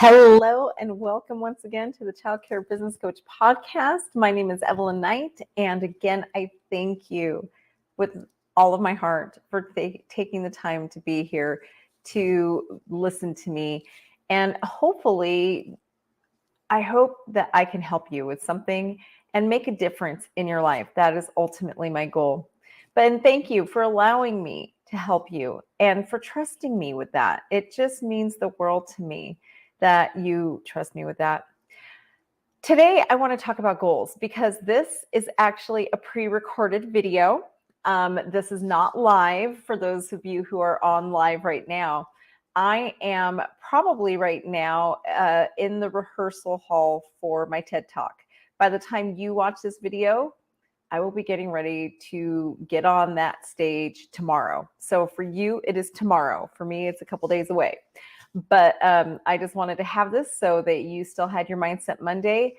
Hello and welcome once again to the Child Care Business Coach podcast. My name is Evelyn Knight, and again, I thank you with all of my heart for taking the time to be here to listen to me. And hopefully, I hope that I can help you with something and make a difference in your life. That is ultimately my goal. And thank you for allowing me to help you and for trusting me with that. It just means the world to me that you trust me with that. Today, I want to talk about goals because this is actually a pre-recorded video. This is not live for those of you who are on live right now. I am probably right now in the rehearsal hall for my TED Talk. By the time you watch this video, I will be getting ready to get on that stage tomorrow. So for you, it is tomorrow. For me, it's a couple days away. But I just wanted to have this so that you still had your Mindset Monday.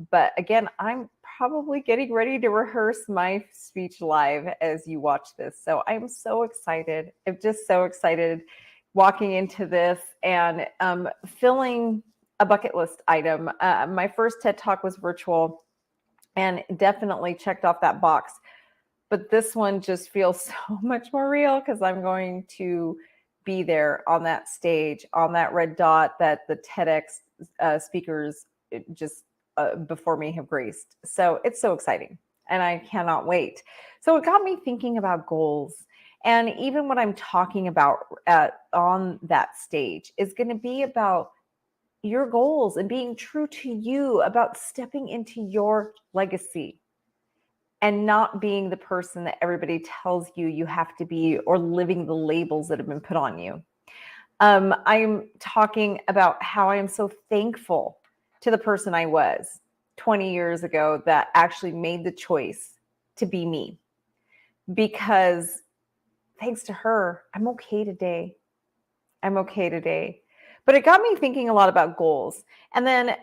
But again, I'm probably getting ready to rehearse my speech live as you watch this. So I'm so excited. I'm just so excited walking into this and filling a bucket list item. My first TED Talk was virtual and definitely checked off that box. But this one just feels so much more real because I'm going to be there on that stage, on that red dot that the TEDx speakers just before me have graced. So it's so exciting and I cannot wait. So it got me thinking about goals. And even what I'm talking about on that stage is going to be about your goals and being true to you, about stepping into your legacy and not being the person that everybody tells you you have to be or living the labels that have been put on you. I'm talking about how I am so thankful to the person I was 20 years ago that actually made the choice to be me. Because thanks to her, I'm okay today. I'm okay today. But it got me thinking a lot about goals. And then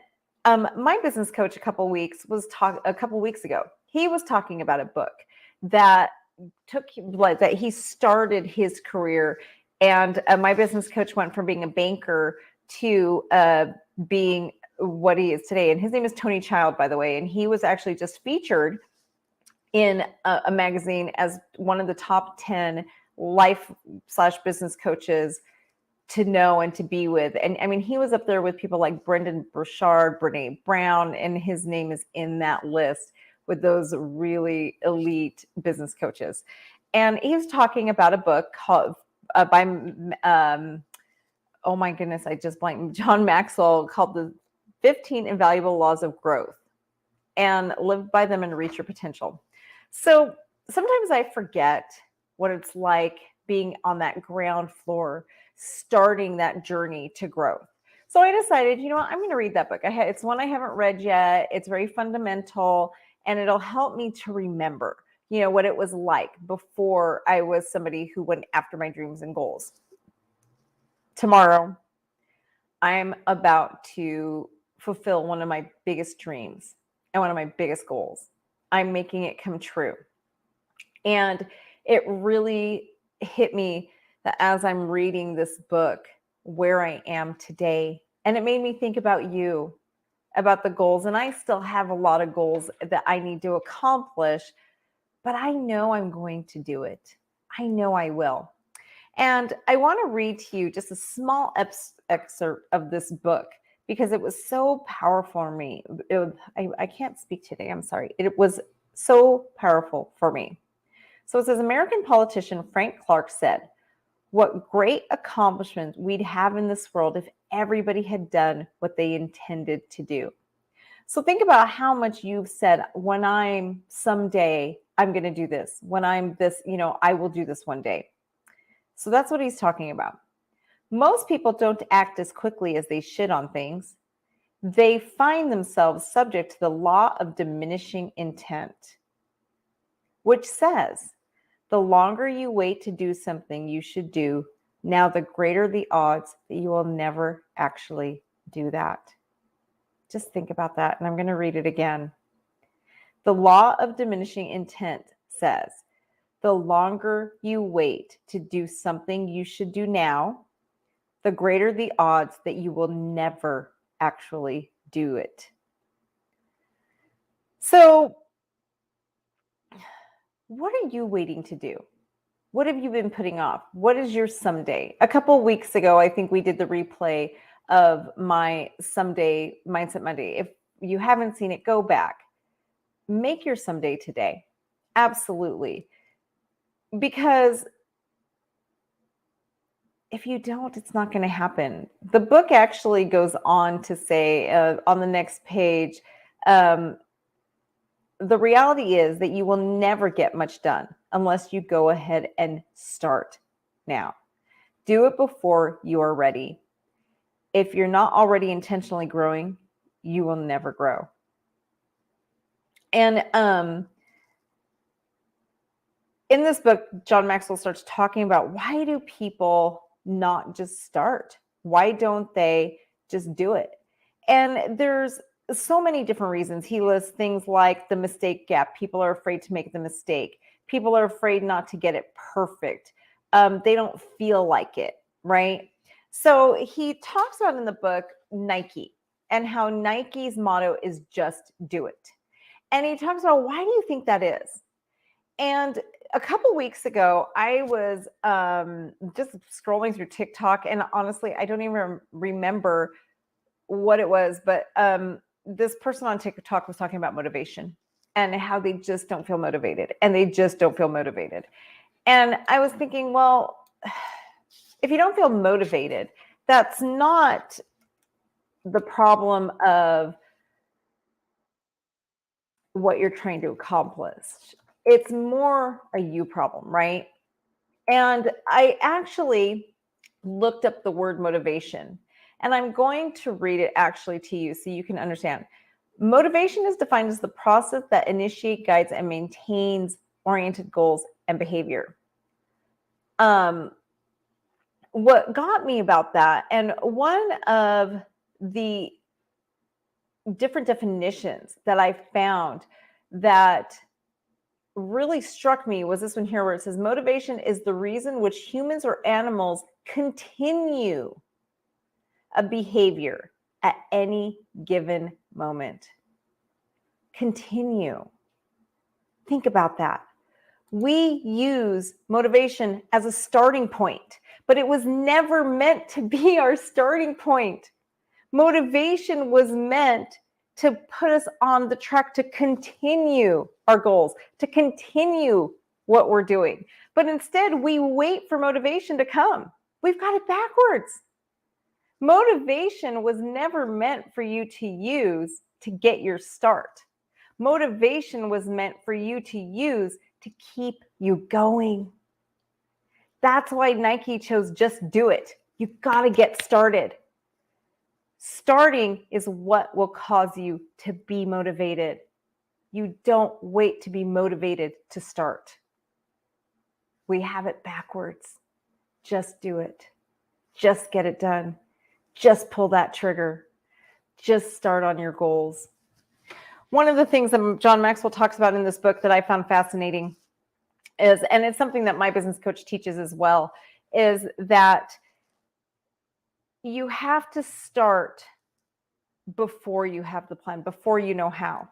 my business coach a couple weeks ago, he was talking about a book that that he started his career. And my business coach went from being a banker to being what he is today. And his name is Tony Child, by the way. And he was actually just featured in a magazine as one of the top 10 life/business coaches to know and to be with. And I mean, he was up there with people like Brendon Burchard, Brene Brown, and his name is in that list with those really elite business coaches. And he's talking about a book called by oh my goodness, I just blanked, John Maxwell, called The 15 Invaluable Laws of Growth, and live by them and reach your potential. So sometimes I forget what it's like being on that ground floor, starting that journey to growth. So I decided, you know what, I'm going to read that book. It's one I haven't read yet. It's very fundamental, and it'll help me to remember, you know, what it was like before I was somebody who went after my dreams and goals. Tomorrow, I'm about to fulfill one of my biggest dreams and one of my biggest goals. I'm making it come true. And it really hit me that as I'm reading this book, where I am today. And it made me think about you, about the goals. And I still have a lot of goals that I need to accomplish, but I know I'm going to do it. I know I will. And I want to read to you just a small excerpt of this book because it was so powerful for me. I can't speak today. I'm sorry. It was so powerful for me. So it says, American politician Frank Clark said, "What great accomplishment we'd have in this world if everybody had done what they intended to do." So think about how much you've said, when I'm someday, I'm going to do this. When I'm this, you know, I will do this one day. So that's what he's talking about. Most people don't act as quickly as they should on things. They find themselves subject to the law of diminishing intent, which says the longer you wait to do something you should do, now the greater the odds that you will never actually do that. Just think about that. And I'm going to read it again. The law of diminishing intent says, the longer you wait to do something you should do now, the greater the odds that you will never actually do it. So, what are you waiting to do? What have you been putting off? What is your someday? A couple of weeks ago, I think we did the replay of my someday Mindset Monday. If you haven't seen it, go back. Make your someday today. Absolutely. Because if you don't, it's not going to happen. The book actually goes on to say on the next page, the reality is that you will never get much done unless you go ahead and start now. Do it before you are ready. If you're not already intentionally growing, you will never grow. And in this book, John Maxwell starts talking about, why do people not just start? Why don't they just do it? And there's so many different reasons. He lists things like the mistake gap. People are afraid to make the mistake. People are afraid not to get it perfect. They don't feel like it, right? So he talks about in the book Nike and how Nike's motto is just do it. And he talks about, why do you think that is? And a couple weeks ago, I was just scrolling through TikTok, and honestly, I don't even remember what it was, but this person on TikTok was talking about motivation and how they just don't feel motivated, and they just don't feel motivated. And I was thinking, well, if you don't feel motivated, that's not the problem of what you're trying to accomplish. It's more a you problem, right? And I actually looked up the word motivation, and I'm going to read it actually to you so you can understand. Motivation is defined as the process that initiates, guides, and maintains oriented goals and behavior. What got me about that, and one of the different definitions that I found that really struck me was this one here, where it says motivation is the reason which humans or animals continue a behavior at any given moment. Continue. Think about that. We use motivation as a starting point, but it was never meant to be our starting point. Motivation was meant to put us on the track to continue our goals, to continue what we're doing. But instead, we wait for motivation to come. We've got it backwards. Motivation was never meant for you to use to get your start. Motivation was meant for you to use to keep you going. That's why Nike chose just do it. You've got to get started. Starting is what will cause you to be motivated. You don't wait to be motivated to start. We have it backwards. Just do it. Just get it done. Just pull that trigger. Just start on your goals. One of the things that John Maxwell talks about in this book that I found fascinating is, and it's something that my business coach teaches as well, is that you have to start before you have the plan, before you know how.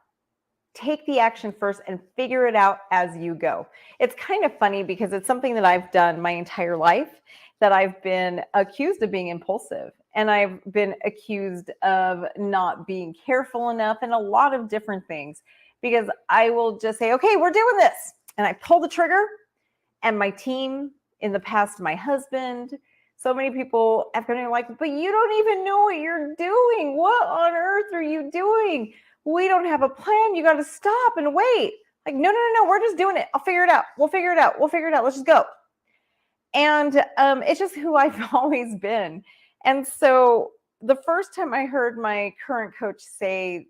Take the action first and figure it out as you go. It's kind of funny because it's something that I've done my entire life, that I've been accused of being impulsive, and I've been accused of not being careful enough, and a lot of different things, because I will just say, okay, we're doing this. And I pull the trigger, and my team, in the past, my husband, so many people have been like, but you don't even know what you're doing. What on earth are you doing? We don't have a plan. You got to stop and wait. Like, no. We're just doing it. I'll figure it out. We'll figure it out. Let's just go. And it's just who I've always been. And so the first time I heard my current coach say,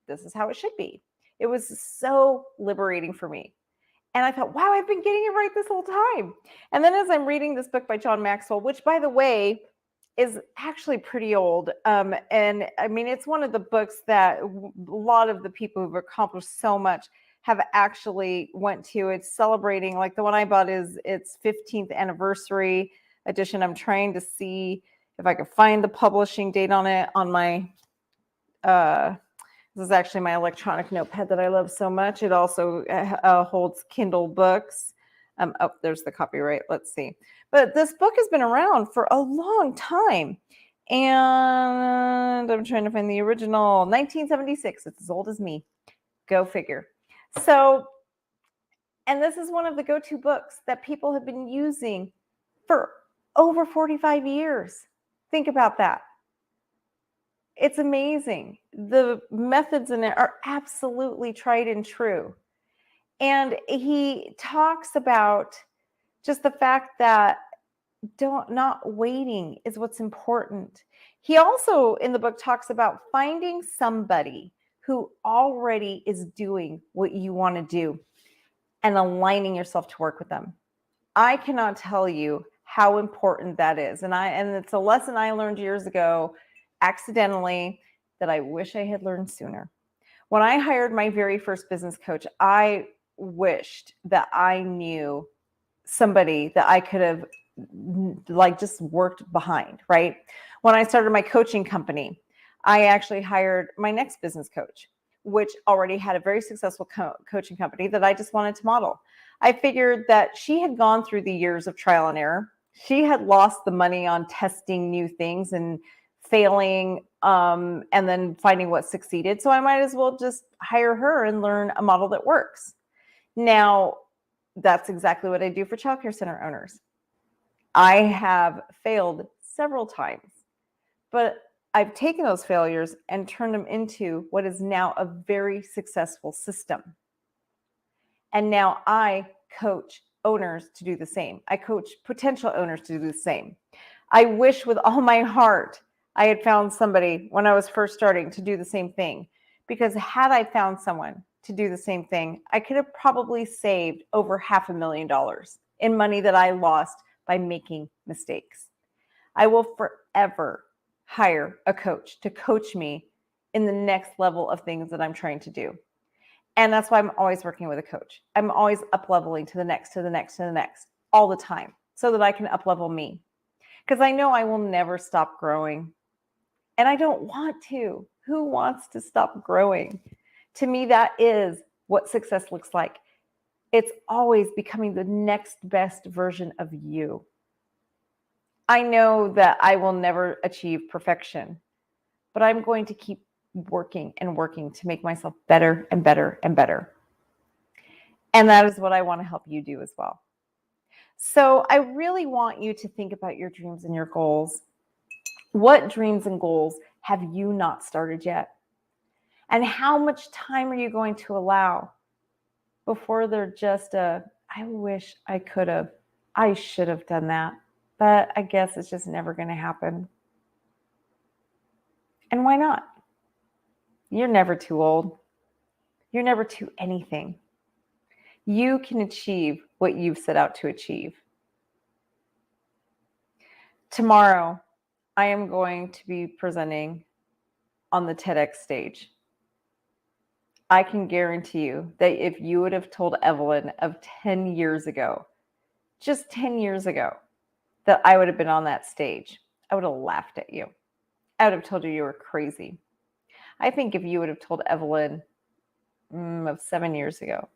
this is how it should be, it was so liberating for me. And I thought, wow, I've been getting it right this whole time. And then as I'm reading this book by John Maxwell, which, by the way, is actually pretty old. And I mean, it's one of the books that a lot of the people who've accomplished so much have actually went to. It's celebrating, like the one I bought is its 15th anniversary edition. I'm trying to see if I can find the publishing date on it on my This is actually my electronic notepad that I love so much. It also holds Kindle books. Oh, there's the copyright. Let's see. But this book has been around for a long time. And I'm trying to find the original, 1976. It's as old as me. Go figure. So, and this is one of the go-to books that people have been using for over 45 years. Think about that. It's amazing. The methods in it are absolutely tried and true. And he talks about just the fact that not waiting is what's important. He also in the book talks about finding somebody who already is doing what you want to do and aligning yourself to work with them. I cannot tell you how important that is. And it's a lesson I learned years ago accidentally that I wish I had learned sooner. When I hired my very first business coach, I wished that I knew somebody that I could have just worked behind, right? When I started my coaching company, I actually hired my next business coach, which already had a very successful coaching company that I just wanted to model. I figured that she had gone through the years of trial and error. She had lost the money on testing new things and failing and then finding what succeeded. So I might as well just hire her and learn a model that works. Now, that's exactly what I do for childcare center owners. I have failed several times, but I've taken those failures and turned them into what is now a very successful system. And now I coach owners to do the same. I coach potential owners to do the same. I wish with all my heart I had found somebody when I was first starting to do the same thing, because had I found someone to do the same thing, I could have probably saved over $500,000 in money that I lost by making mistakes. I will forever hire a coach to coach me in the next level of things that I'm trying to do. And that's why I'm always working with a coach. I'm always up leveling to the next, to the next, to the next, all the time, so that I can up level me. Because I know I will never stop growing. And I don't want to. Who wants to stop growing? To me, that is what success looks like. It's always becoming the next best version of you. I know that I will never achieve perfection, but I'm going to keep working and working to make myself better and better and better. And that is what I want to help you do as well. So I really want you to think about your dreams and your goals. What dreams and goals have you not started yet? And how much time are you going to allow before they're just I wish I could have, I should have done that, but I guess it's just never going to happen. And why not? You're never too old. You're never too anything. You can achieve what you've set out to achieve. Tomorrow, I am going to be presenting on the TEDx stage. I can guarantee you that if you would have told Evelyn of 10 years ago, just 10 years ago, that I would have been on that stage, I would have laughed at you. I would have told you were crazy. I think if you would have told Evelyn of 7 years ago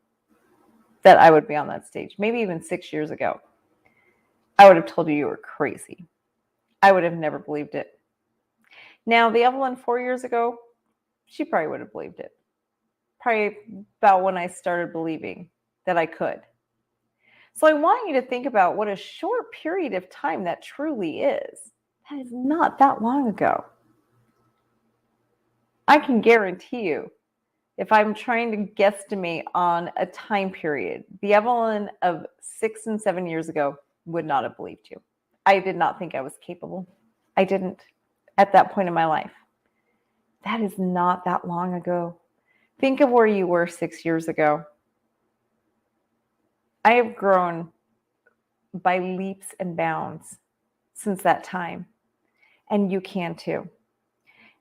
that I would be on that stage, maybe even 6 years ago, I would have told you were crazy. I would have never believed it. Now, the Evelyn 4 years ago, she probably would have believed it. Probably about when I started believing that I could. So I want you to think about what a short period of time that truly is. That is not that long ago. I can guarantee you, if I'm trying to guesstimate on a time period, the Evelyn of 6 and 7 years ago would not have believed you. I did not think I was capable. I didn't at that point in my life. That is not that long ago. Think of where you were 6 years ago. I have grown by leaps and bounds since that time, and you can too.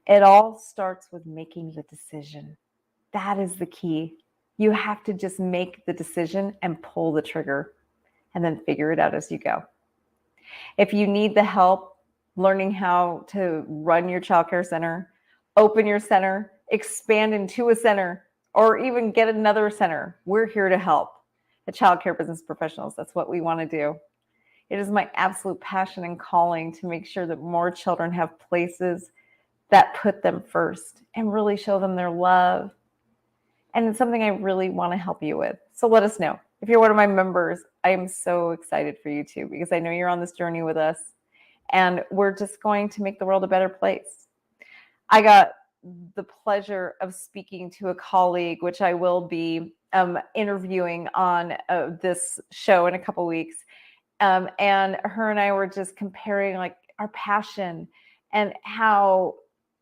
It all starts with making the decision. That is the key. You have to just make the decision and pull the trigger and then figure it out as you go. If you need the help learning how to run your childcare center, open your center, expand into a center, or even get another center. We're here to help. The Child Care Business Professionals, that's what we want to do. It is my absolute passion and calling to make sure that more children have places that put them first and really show them their love. And it's something I really want to help you with. So let us know. If you're one of my members, I am so excited for you too, because I know you're on this journey with us, and we're just going to make the world a better place. I got the pleasure of speaking to a colleague, which I will be interviewing on this show in a couple weeks. And her and I were just comparing like our passion and how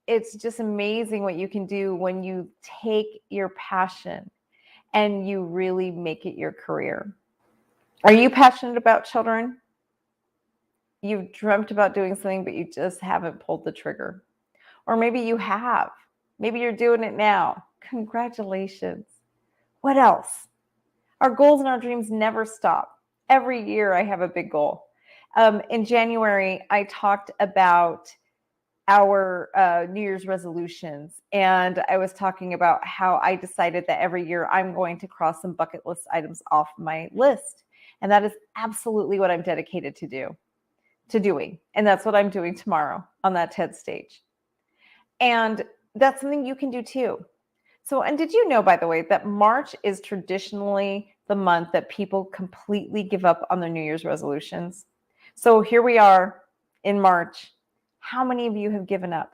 it's just amazing what you can do when you take your passion and you really make it your career. Are you passionate about children? You've dreamt about doing something, but you just haven't pulled the trigger. Or maybe you have. Maybe you're doing it now. Congratulations. What else? Our goals and our dreams never stop. Every year I have a big goal. In January, I talked about our New Year's resolutions. And I was talking about how I decided that every year I'm going to cross some bucket list items off my list. And that is absolutely what I'm dedicated to doing. And that's what I'm doing tomorrow on that TED stage. And that's something you can do too. So, and did you know, by the way, that March is traditionally the month that people completely give up on their New Year's resolutions? So here we are in March. How many of you have given up?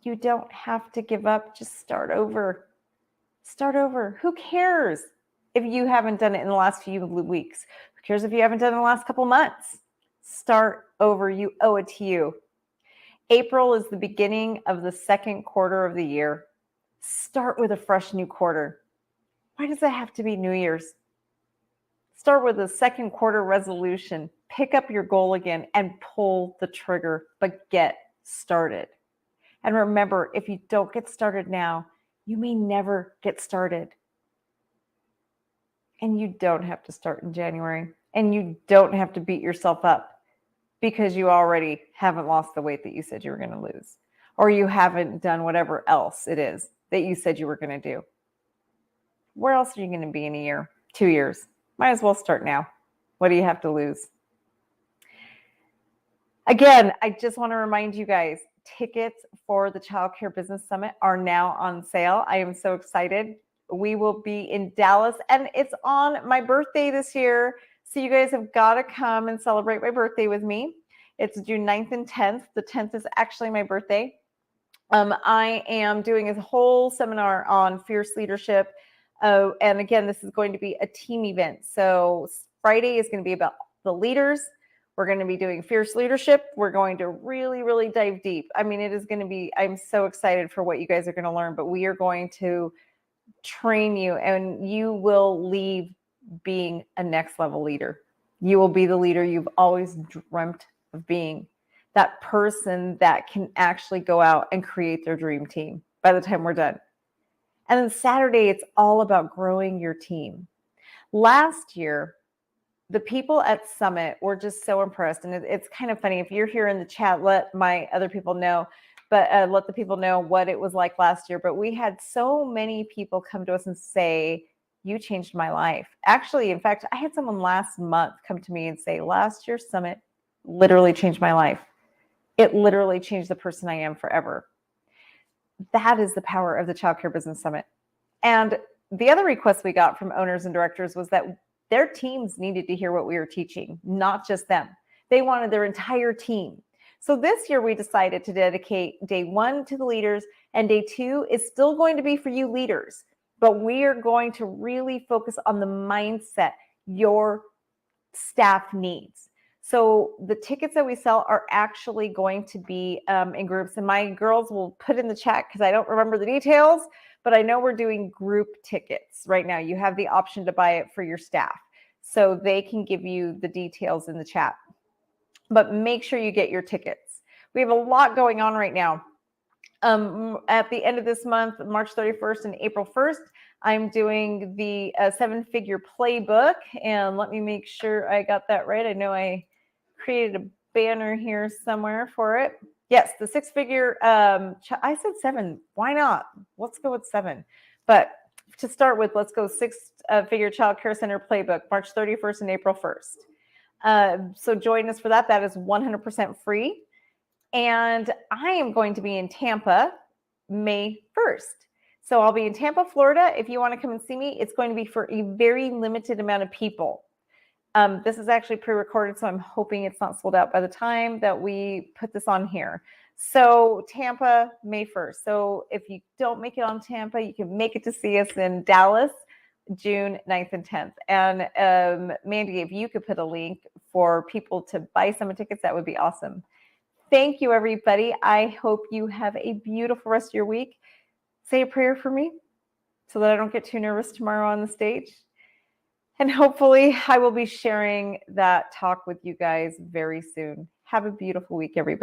You don't have to give up. Just start over. Start over. Who cares if you haven't done it in the last few weeks? Who cares if you haven't done it in the last couple months? Start over. You owe it to you. April is the beginning of the second quarter of the year. Start with a fresh new quarter. Why does it have to be New Year's? Start with a second quarter resolution. Pick up your goal again and pull the trigger, but get started. And remember, if you don't get started now, you may never get started. And you don't have to start in January. And you don't have to beat yourself up because you already haven't lost the weight that you said you were going to lose, or you haven't done whatever else it is that you said you were going to do. Where else are you going to be in a year, 2 years? Might as well start now. What do you have to lose? Again, I just want to remind you guys, tickets for the Child Care Business Summit are now on sale. I am so excited. We will be in Dallas, and it's on my birthday this year. So you guys have got to come and celebrate my birthday with me. It's June 9th and 10th. The 10th is actually my birthday. I am doing a whole seminar on fierce leadership. And again, this is going to be a team event. So Friday is going to be about the leaders. We're going to be doing fierce leadership. We're going to really, really dive deep. I mean, it is going to be, I'm so excited for what you guys are going to learn, but we are going to train you, and you will leave being a next level leader. You will be the leader you've always dreamt of being, that person that can actually go out and create their dream team by the time we're done. And then Saturday, it's all about growing your team. Last year, the people at Summit were just so impressed. And it's kind of funny. If you're here in the chat, let my other people know, but let the people know what it was like last year. But we had so many people come to us and say, you changed my life. Actually, in fact, I had someone last month come to me and say, last year's Summit literally changed my life. It literally changed the person I am forever. That is the power of the Child Care Business Summit. And the other request we got from owners and directors was that their teams needed to hear what we were teaching, not just them. They wanted their entire team. So this year we decided to dedicate day 1 to the leaders, and day 2 is still going to be for you leaders, but we are going to really focus on the mindset your staff needs. So the tickets that we sell are actually going to be in groups, and my girls will put in the chat because I don't remember the details, but I know we're doing group tickets right now. You have the option to buy it for your staff, so they can give you the details in the chat. But make sure you get your tickets. We have a lot going on right now. At the end of this month, March 31st and April 1st, I'm doing the 7-figure playbook. And let me make sure I got that right. I know I created a banner here somewhere for it. Yes, the six-figure. I said 7. Why not? Let's go with 7. But to start with, let's go six-figure child care center playbook, March 31st and April 1st. So join us for that. That is 100% free. And I am going to be in Tampa May 1st. So I'll be in Tampa, Florida. If you want to come and see me, it's going to be for a very limited amount of people. This is actually pre-recorded, so I'm hoping it's not sold out by the time that we put this on here. So Tampa, May 1st. So if you don't make it on Tampa, you can make it to see us in Dallas, June 9th and 10th. And Mandy, if you could put a link for people to buy some tickets, that would be awesome. Thank you, everybody. I hope you have a beautiful rest of your week. Say a prayer for me so that I don't get too nervous tomorrow on the stage. And hopefully I will be sharing that talk with you guys very soon. Have a beautiful week, everybody.